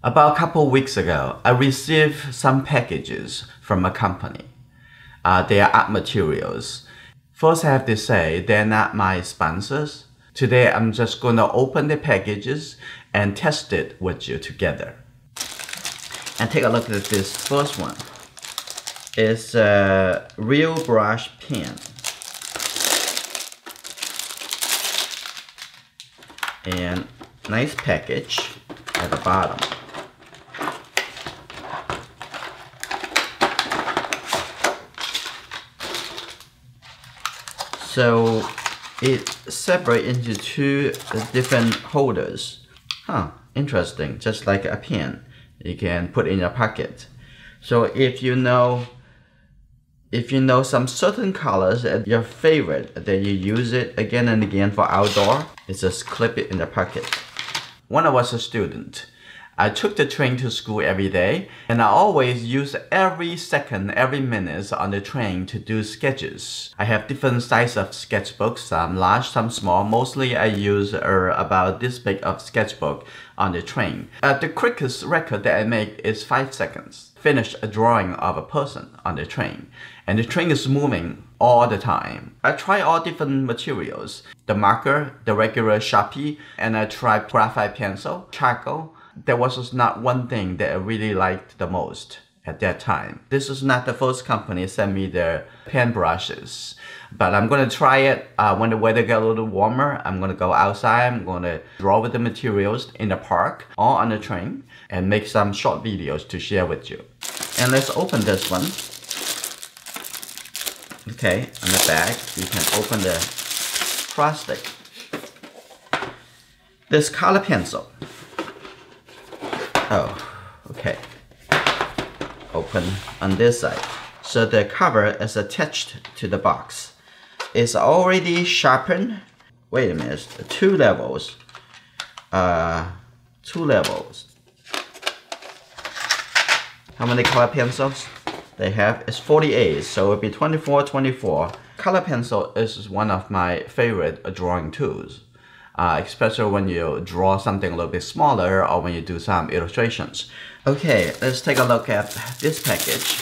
About a couple weeks ago, I received some packages from a company. They are art materials. First, I have to say they're not my sponsors. Today, I'm just going to open the packages and test it with you together. And take a look at this first one. It's a real brush pen. And nice package at the bottom. So it separates into two different holders. Interesting, just like a pen. You can put in your pocket. So if you know some certain colors as your favorite, then you use it again and again for outdoor, it's just clip it in the pocket. When I was a student, I took the train to school every day, and I always use every second, every minute on the train to do sketches. I have different sizes of sketchbooks, some large, some small. Mostly I use about this big of sketchbook on the train. The quickest record that I make is 5 seconds. Finish a drawing of a person on the train. And the train is moving all the time. I try all different materials. The marker, the regular Sharpie, and I tried graphite pencil, charcoal. There was just not one thing that I really liked the most at that time. This is not the first company sent me their pen brushes, but I'm gonna try it when the weather gets a little warmer. I'm gonna go outside, I'm gonna draw with the materials in the park or on the train and make some short videos to share with you. And let's open this one. Okay, on the back, you can open the plastic. This color pencil. Oh, okay. Open on this side. So the cover is attached to the box. It's already sharpened. Wait a minute, 2 levels. 2 levels. How many color pencils they have? It's 48, so it'll be 24, 24. Color pencil is one of my favorite drawing tools. Especially when you draw something a little bit smaller or when you do some illustrations. Okay, let's take a look at this package.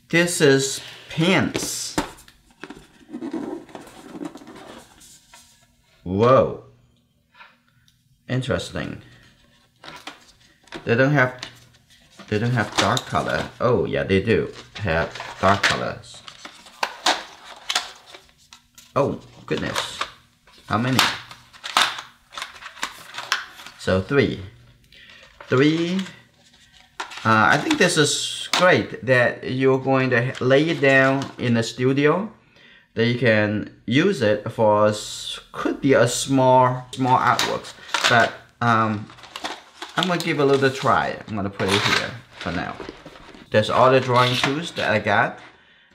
This is pens. Whoa. Interesting. They don't have dark color. Oh yeah, they do have dark colors. Oh goodness, how many? So 3. I think this is great that you're going to lay it down in the studio. That you can use it for, could be a small artwork. But I'm gonna give it a little try. I'm gonna put it here for now. There's all the drawing tools that I got,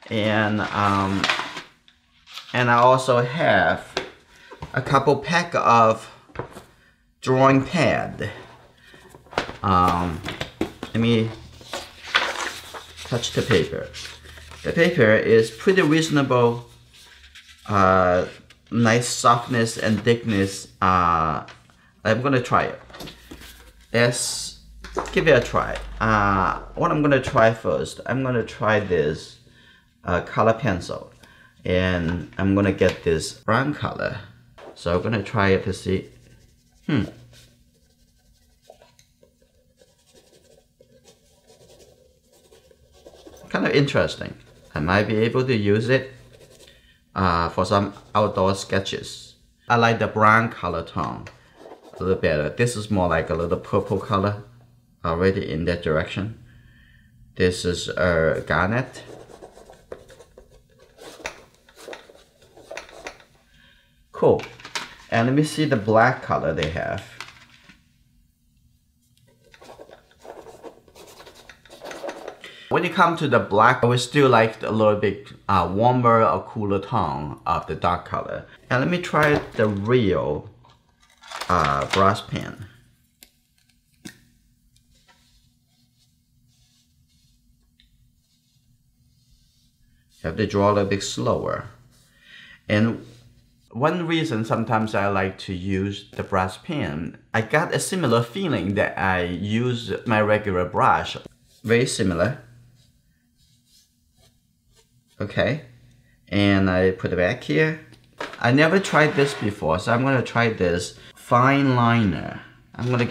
and I also have a couple pack of drawing pad. Let me touch the paper. The paper is pretty reasonable, nice softness and thickness. I'm gonna try it. Let's give it a try. What I'm gonna try first, I'm gonna try this color pencil. And I'm gonna get this brown color. So I'm gonna try it to see. Kind of interesting. I might be able to use it for some outdoor sketches. I like the brown color tone a little better. This is more like a little purple color, already in that direction. This is garnet. Cool. And let me see the black color they have. When it comes to the black, I would still like a little bit warmer or cooler tone of the dark color. And let me try the real brush pen. Have to draw a little bit slower. And One reason sometimes I like to use the brush pen, I got a similar feeling that I use my regular brush. Very similar. Okay, and I put it back here. I never tried this before, so I'm gonna try this Fineliner. I'm gonna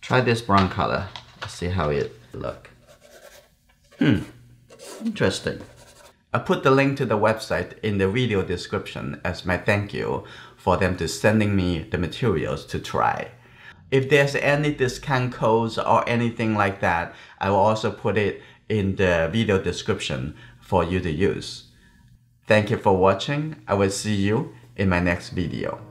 try this brown color. Let's see how it look. Interesting. I put the link to the website in the video description as my thank you for them to sending me the materials to try. If there's any discount codes or anything like that, I will also put it in the video description for you to use. Thank you for watching. I will see you in my next video.